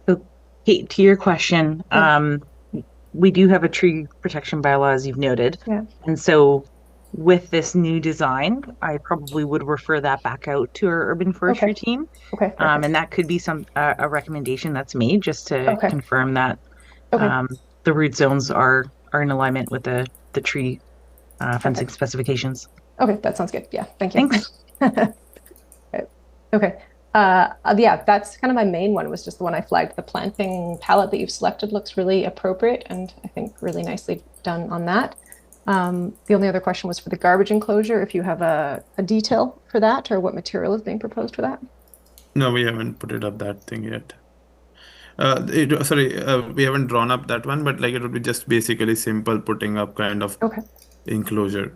Speaker 5: So, Kate, to your question, we do have a tree protection bylaw, as you've noted.
Speaker 10: Yeah.
Speaker 5: And so with this new design, I probably would refer that back out to our urban forestry team.
Speaker 10: Okay.
Speaker 5: And that could be a recommendation that's made just to confirm that the root zones are in alignment with the tree fencing specifications.
Speaker 10: Okay, that sounds good. Yeah, thank you.
Speaker 5: Thanks.
Speaker 10: Okay. Yeah, that's kind of my main one, was just the one I flagged. The planting palette that you've selected looks really appropriate and I think really nicely done on that. The only other question was for the garbage enclosure, if you have a detail for that or what material is being proposed for that.
Speaker 12: No, we haven't put it up that thing yet. We haven't drawn up that one, but like it would be just basically simple putting up kind of enclosure,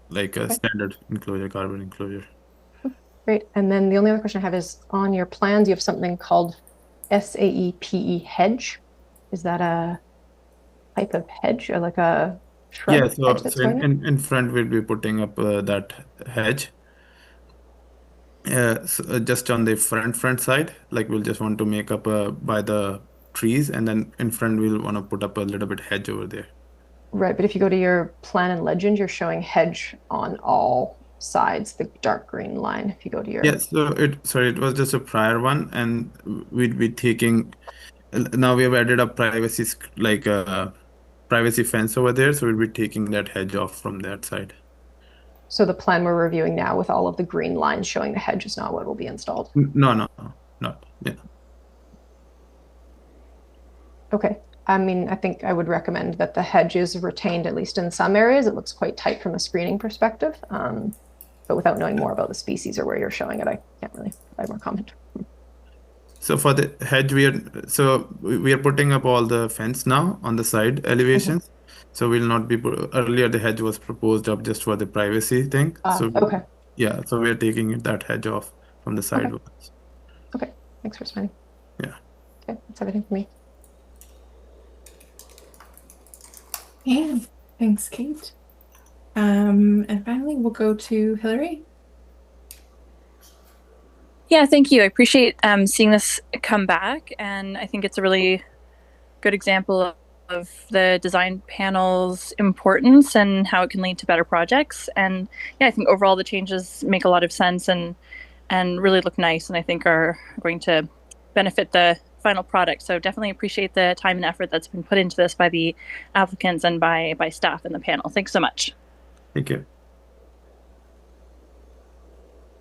Speaker 12: like a standard enclosure, carbon enclosure.
Speaker 10: Great. And then the only other question I have is on your plans, you have something called SAEPE hedge. Is that a type of hedge or like a shrub
Speaker 12: Yeah,
Speaker 10: hedge that's
Speaker 12: so
Speaker 10: going in?
Speaker 12: in front we'll be putting up that hedge. Just on the front side, like we'll just want to make up by the trees, and then in front we'll want to put up a little bit hedge over there.
Speaker 10: Right, but if you go to your plan and legend, you're showing hedge on all sides, the dark green line. If you go to your
Speaker 12: Yeah, so it was just a prior one, and we'd be taking. Now we have added a privacy fence over there, so we'll be taking that hedge off from that side.
Speaker 10: So the plan we're reviewing now with all of the green lines showing the hedge is not what will be installed.
Speaker 12: No, not. Yeah.
Speaker 10: Okay. I mean, I think I would recommend that the hedge is retained at least in some areas. It looks quite tight from a screening perspective. But without knowing more about the species or where you're showing it, I can't really provide more comment.
Speaker 12: So for the hedge, we are putting up all the fence now on the side elevations. So we'll not be earlier the hedge was proposed up just for the privacy thing.
Speaker 10: Okay.
Speaker 12: Yeah, so we are taking that hedge off from the side.
Speaker 10: Okay. Thanks for explaining.
Speaker 12: Yeah.
Speaker 10: Okay, that's everything for me.
Speaker 1: Yeah, thanks, Kate. And finally, we'll go to Hillary.
Speaker 11: Yeah, thank you. I appreciate seeing this come back, and I think it's a really good example of the design panel's importance and how it can lead to better projects. And yeah, I think overall the changes make a lot of sense and really look nice, and I think are going to benefit the final product. So definitely appreciate the time and effort that's been put into this by the applicants and by staff in the panel. Thanks so much.
Speaker 12: Thank you.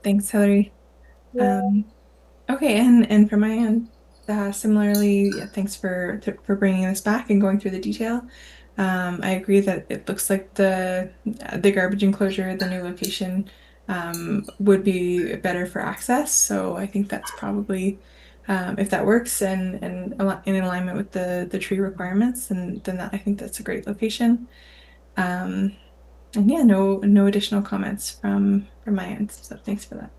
Speaker 1: Thanks, Hillary. Okay, and from my end, similarly, yeah, thanks for bringing this back and going through the detail. I agree that it looks like the garbage enclosure, the new location, would be better for access. So I think that's probably, if that works and in alignment with the tree requirements, then I think that's a great location. And yeah, no additional comments from my end. So thanks for that.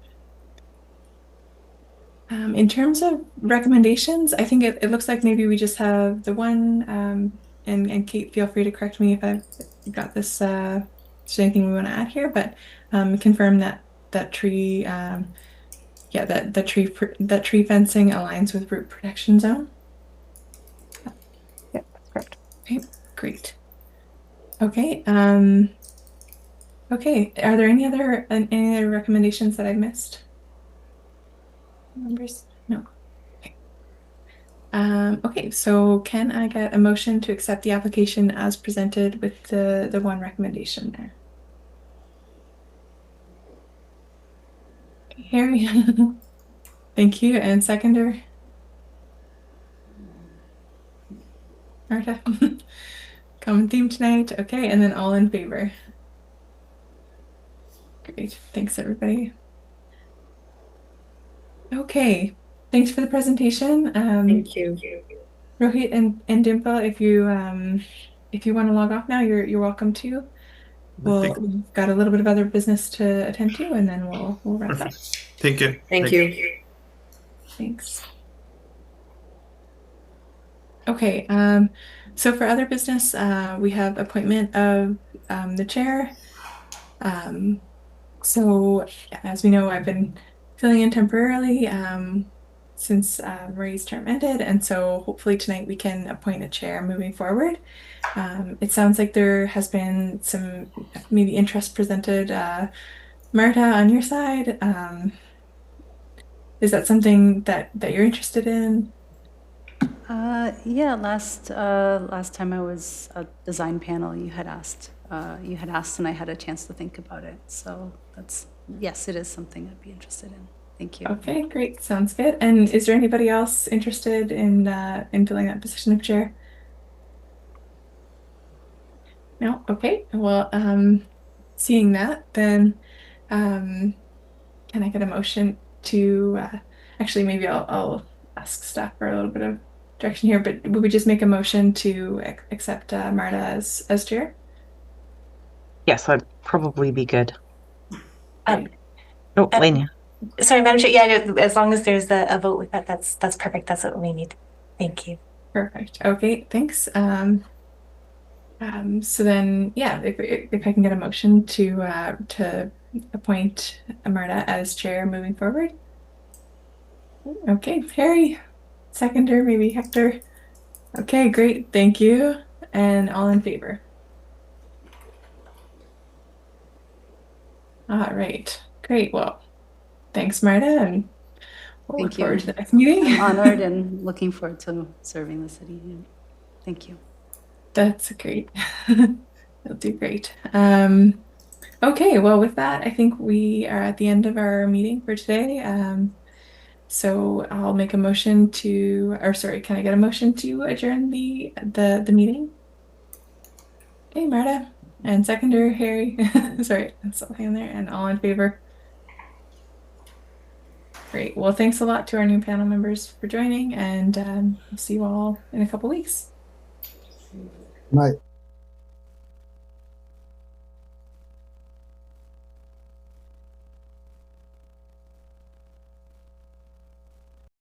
Speaker 1: In terms of recommendations, I think it looks like maybe we just have the one, and Kate, feel free to correct me if I've got this, if there's anything we want to add here, but confirm that tree, yeah, that tree fencing aligns with root protection zone.
Speaker 10: Yeah, that's correct.
Speaker 1: Okay, great. Okay, okay, are there any other recommendations that I've missed? Members? No. Okay. Okay, so can I get a motion to accept the application as presented with the one recommendation there? Harry. Thank you. And seconder? Marta? Common theme tonight. Okay, and then all in favor. Great. Thanks, everybody. Okay, thanks for the presentation.
Speaker 13: Thank you.
Speaker 1: Rohit and Dimple, if you want to log off now, you're welcome to. We've got a little bit of other business to attend to, and then we'll wrap up.
Speaker 12: Thank you.
Speaker 13: Thank you.
Speaker 1: Thanks. Okay, so for other business, we have appointment of the chair. So as we know, I've been filling in temporarily since Marie's term ended, and so hopefully tonight we can appoint a chair moving forward. It sounds like there has been some maybe interest presented. Marta, on your side, is that something that you're interested in?
Speaker 8: Yeah, last time I was a design panel, you had asked, and I had a chance to think about it. So yes, it is something I'd be interested in. Thank you.
Speaker 1: Okay, great. Sounds good. And is there anybody else interested in filling that position of chair? No? Okay. Well, seeing that, then can I get a motion to actually maybe I'll ask staff for a little bit of direction here, but would we just make a motion to accept Marta as chair?
Speaker 5: Yes, that'd probably be good.
Speaker 14: Lania. Sorry, Madam Chair. Yeah, as long as there's a vote with that, that's perfect. That's what we need. Thank you.
Speaker 1: Perfect. Okay, thanks. So then, yeah, if I can get a motion to appoint Marta as chair moving forward. Okay, Harry, seconder, maybe Hector. Okay, great, thank you. And all in favor? All right, great. Well, thanks, Marta, and we'll look
Speaker 8: Thank you.
Speaker 1: forward to the next meeting.
Speaker 8: I'm honored and looking forward to serving the city. Thank you.
Speaker 1: That's great. You'll do great. Okay, well, with that, I think we are at the end of our meeting for today. So I'll make a motion to, or sorry, can I get a motion to adjourn the meeting? Okay, Marta, and seconder Harry. Sorry, that's something in there, and all in favor. Great. Well, thanks a lot to our new panel members for joining, and we'll see you all in a couple weeks.
Speaker 7: Right.